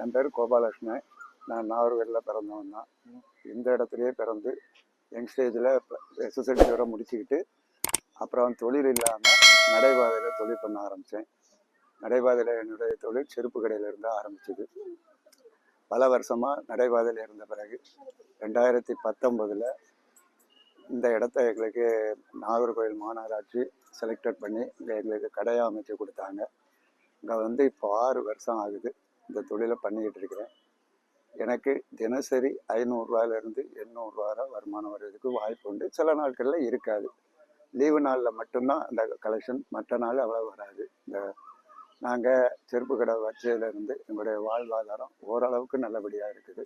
என் பேர் கோபாலகிருஷ்ணன். நான் நாகர்கோவிலில் பிறந்தவன் தான். இந்த இடத்துலையே பிறந்து யங் ஸ்டேஜில் எஸ்எஸ்எல்சி வரை முடிச்சுக்கிட்டு அப்புறம் தொழில் இல்லாமல் நடைபாதையில் தொழில் பண்ண ஆரம்பித்தேன். நடைபாதையில் என்னுடைய தொழில் செருப்பு கடையில் இருந்து ஆரம்பிச்சது. பல வருஷமாக நடைபாதையில் இருந்த பிறகு 2019 இந்த இடத்த எங்களுக்கு நாகர்கோவில் மாநகராட்சி செலக்டட் பண்ணி இங்கே எங்களுக்கு கடையாக அமைச்சு கொடுத்தாங்க. இங்கே இப்போ 6 வருஷம் ஆகுது இந்த தொழிலை பண்ணிக்கிட்டு இருக்கிறேன். எனக்கு தினசரி 500 ரூபாயிலிருந்து 800 ரூபா வருமானம் வர்றதுக்கு வாய்ப்பு உண்டு. சில நாட்களில் இருக்காது. லீவு நாளில் மட்டும்தான் அந்த கலெக்ஷன், மற்ற நாள் அவ்வளோ வராது. இந்த நாங்கள் செருப்பு கடை வச்சதுலேருந்து எங்களுடைய வாழ்வாதாரம் ஓரளவுக்கு நல்லபடியாக இருக்குது.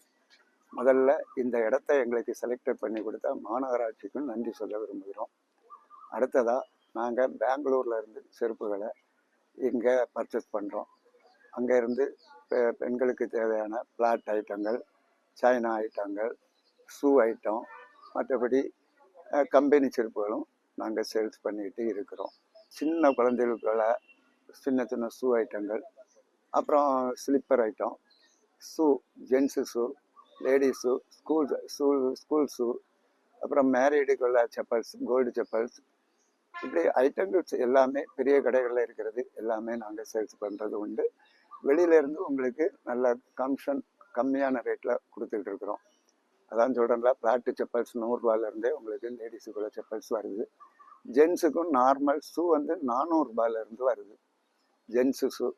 முதல்ல இந்த இடத்த எங்களுக்கு செலக்டட் பண்ணி கொடுத்த மாநகராட்சிக்கும் நன்றி சொல்ல விரும்புகிறோம். அடுத்ததாக நாங்கள் பெங்களூரில் இருந்து செருப்புகளை இங்கே பர்ச்சேஸ் பண்ணுறோம். அங்கேருந்து பெண்களுக்கு தேவையான பிளாட் ஐட்டங்கள், சைனா ஐட்டங்கள், ஷூ ஐட்டம், மற்றபடி கம்பெனி செருப்புகளும் நாங்கள் சேல்ஸ் பண்ணிக்கிட்டு இருக்கிறோம். சின்ன குழந்தைகளுக்குள்ள சின்ன சின்ன ஷூ ஐட்டங்கள், அப்புறம் slipper item, shoe, gents shoe, ladies shoe, school shoe, அப்புறம் மேரீடுக்குள்ள செப்பல்ஸ், கோல்டு செப்பல்ஸ், இப்படி ஐட்டங்கள்ஸ் எல்லாமே பெரிய கடைகளில் இருக்கிறது எல்லாமே நாங்கள் சேல்ஸ் பண்ணுறது உண்டு. வெளியிலேருந்து உங்களுக்கு நல்ல கம்மியான ரேட்டில் கொடுத்துக்கிட்டு இருக்கிறோம். அதான் சொல்கிறேன்ல, பிளாட்டு செப்பல்ஸ் 100 ரூபாயிலேருந்தே உங்களுக்கு லேடிஸுக்குள்ள செப்பல்ஸ் வருது. ஜென்ஸுக்கும் நார்மல் ஷூ 400 ரூபாயிலேருந்து வருது. ஜென்ஸு ஷூ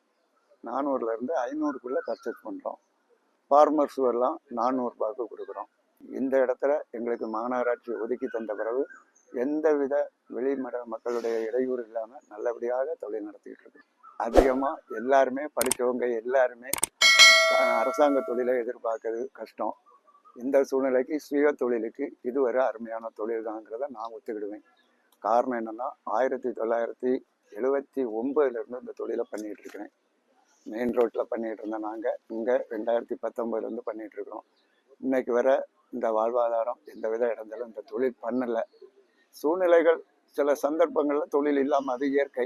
400லேருந்து 500க்குள்ளே பர்ச்சேஸ் பண்ணுறோம். ஃபார்மர் ஷூ எல்லாம் 400 ரூபாய்க்கு கொடுக்குறோம். இந்த இடத்துல எங்களுக்கு மாநகராட்சி ஒதுக்கி தந்த பிறகு எந்தவித வெளிமட மக்களுடைய இடையூறு இல்லாமல் நல்லபடியாக தொழில் நடத்திக்கிட்டு இருக்கு. அதிகமாக எல்லாருமே படித்தவங்க எல்லாருமே அரசாங்க தொழிலை எதிர்பார்க்கறது கஷ்டம். இந்த சூழ்நிலைக்கு சுய தொழிலுக்கு இது ஒரு அருமையான தொழில் தாங்கிறத நான் ஒத்துக்கிடுவேன். காரணம் என்னென்னா, 1979 இந்த தொழிலை பண்ணிகிட்டு இருக்கிறேன். மெயின் ரோட்டில் பண்ணிகிட்டு இருந்தோம். நாங்கள் இங்கே 2019 பண்ணிகிட்டு இருக்கிறோம். இன்னைக்கு வர இந்த வாழ்வாதாரம் எந்தவித இடங்களும் இந்த தொழில் பண்ணலை. சூழ்நிலைகள் சில சந்தர்ப்பங்களில் தொழில் இல்லாமல், அது இயற்கை,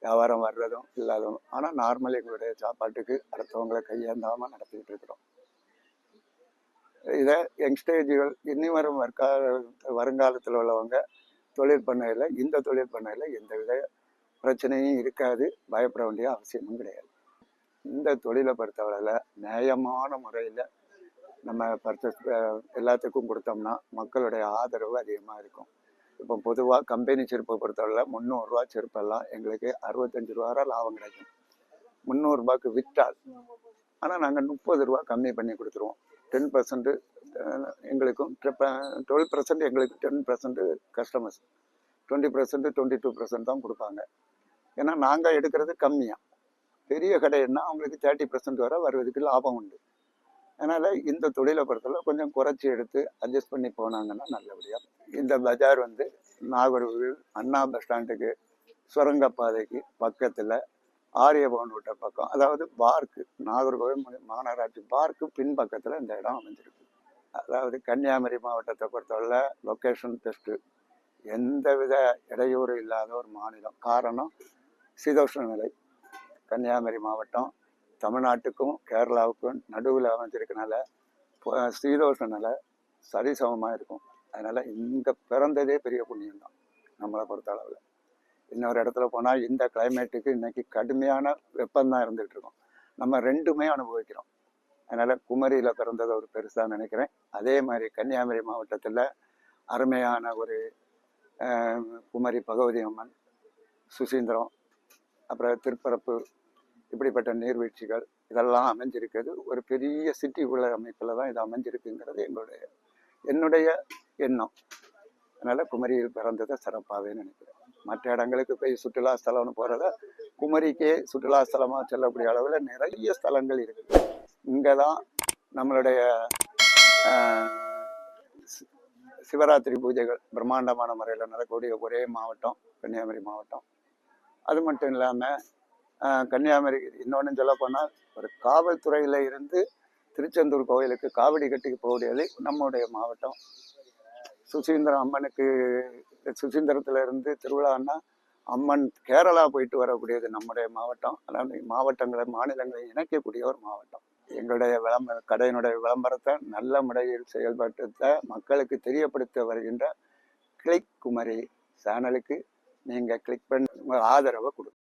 வியாபாரம் வர்றதும் இல்லாததும். ஆனால் நார்மல் எங்களுடைய சாப்பாட்டுக்கு அடுத்தவங்களை கையேந்தாமல் நடத்திக்கிட்டு இருக்கிறோம். இதை யங்ஸ்டேஜுகள் இனி வரும் வருங்காலத்தில் உள்ளவங்க தொழில் பண்ணையில், இந்த தொழில் பண்ணையில் எந்தவித பிரச்சனையும் இருக்காது. பயப்பட வேண்டிய அவசியமும் கிடையாது. இந்த தொழிலை பொறுத்தவரையில் நியாயமான முறையில் நம்ம பர்ச்சேஸ் எல்லாத்துக்கும் கொடுத்தோம்னா மக்களுடைய ஆதரவு அதிகமாக இருக்கும். இப்போ பொதுவாக கம்பெனி செருப்பை பொறுத்தவரை 300 ரூபா செருப்பெல்லாம் எங்களுக்கு 65 ரூபா லாபம் கிடைக்கும் 300 ரூபாய்க்கு விற்றால். ஆனால் நாங்கள் 30 ரூபா கம்மி பண்ணி கொடுத்துருவோம். 10% எங்களுக்கும், 12% எங்களுக்கு, 10% கஸ்டமர்ஸ், 20% 22% தான் கொடுப்பாங்க. ஏன்னா நாங்கள் எடுக்கிறது கம்மியாக. பெரிய கடைன்னா அவங்களுக்கு 30% வரை வருவதுக்கு லாபம் உண்டு. அதனால் இந்த தொழிலை பொறுத்தவரை கொஞ்சம் குறைச்சி எடுத்து அட்ஜஸ்ட் பண்ணி போனாங்கன்னா நல்லபடியாக. இந்த பஜார் நாகர்கோவில் அண்ணா பஸ் ஸ்டாண்டுக்கு சுரங்கப்பாதைக்கு பக்கத்தில் ஆரியபவன் விட்ட பக்கம், அதாவது பார்க்கு, நாகர்கோவில் மாநகராட்சி பார்க்கு பின்பக்கத்தில் இந்த இடம் அமைஞ்சிருக்கு. அதாவது கன்னியாகுமரி மாவட்டத்தை பொறுத்தவரை லொக்கேஷன் பெஸ்ட்டு. எந்தவித இடையூறு இல்லாத ஒரு மாநிலம். காரணம், சீதோஷ்ண நிலை. கன்னியாகுமரி மாவட்டம் தமிழ்நாட்டுக்கும் கேரளாவுக்கும் நடுவில் அமைஞ்சிருக்கனால சீதோஷ்ண நிலை சரிசமமாக இருக்கும். அதனால் இங்கே பிறந்ததே பெரிய புண்ணியம்தான் நம்மளை பொறுத்த அளவில். இன்னொரு இடத்துல போனால் இந்த கிளைமேட்டுக்கு இன்றைக்கி கடுமையான வெப்பம்தான் இருந்துகிட்டு இருக்கோம். நம்ம ரெண்டுமே அனுபவிக்கிறோம். அதனால் குமரியில் பிறந்ததை ஒரு பெருசாக நினைக்கிறேன். அதே மாதிரி கன்னியாகுமரி மாவட்டத்தில் அருமையான ஒரு குமரி பகவதி அம்மன், சுசீந்திரம், அப்புறம் திருப்பரப்பு, இப்படிப்பட்ட நீர்வீழ்ச்சிகள் இதெல்லாம் அமைஞ்சிருக்கிறது ஒரு பெரிய சிட்டிக்குள்ள அமைப்பில் தான் இது அமைஞ்சிருக்குங்கிறது என்னுடைய எண்ணம். அதனால் குமரியில் பிறந்ததை சிறப்பாகவே நினைக்கிறேன். மற்ற இடங்களுக்கு போய் சுற்றுலா ஸ்தலம்னு போகிறத குமரிக்கே சுற்றுலா ஸ்தலமாக செல்லக்கூடிய அளவில் நிறைய ஸ்தலங்கள் இருக்குது. இங்கே தான் நம்மளுடைய சிவராத்திரி பூஜைகள் பிரம்மாண்டமான முறையில் நடக்கக்கூடிய ஒரே மாவட்டம் கன்னியாகுமரி மாவட்டம். அது மட்டும் இல்லாமல் கன்னியாகுமரி இன்னொன்று சொல்ல போனால், ஒரு காவல்துறையில் இருந்து திருச்செந்தூர் கோயிலுக்கு காவடி கட்டிக்கு போகக்கூடியது நம்முடைய மாவட்டம். சுசீந்திரம் அம்மனுக்கு, சுசீந்திரத்தில் இருந்து திருவிழான்னா அம்மன் கேரளா போயிட்டு வரக்கூடியது நம்முடைய மாவட்டம். அதாவது மாவட்டங்களை மாநிலங்களை இணைக்கக்கூடிய ஒரு மாவட்டம். எங்களுடைய கடையினுடைய விளம்பரத்தை நல்ல முறையில் செயல்படுத்த மக்களுக்கு தெரியப்படுத்த வருகின்ற கிளிக் குமரி சேனலுக்கு நீங்கள் கிளிக் பண்ணி உங்கள் ஆதரவை கொடுங்க.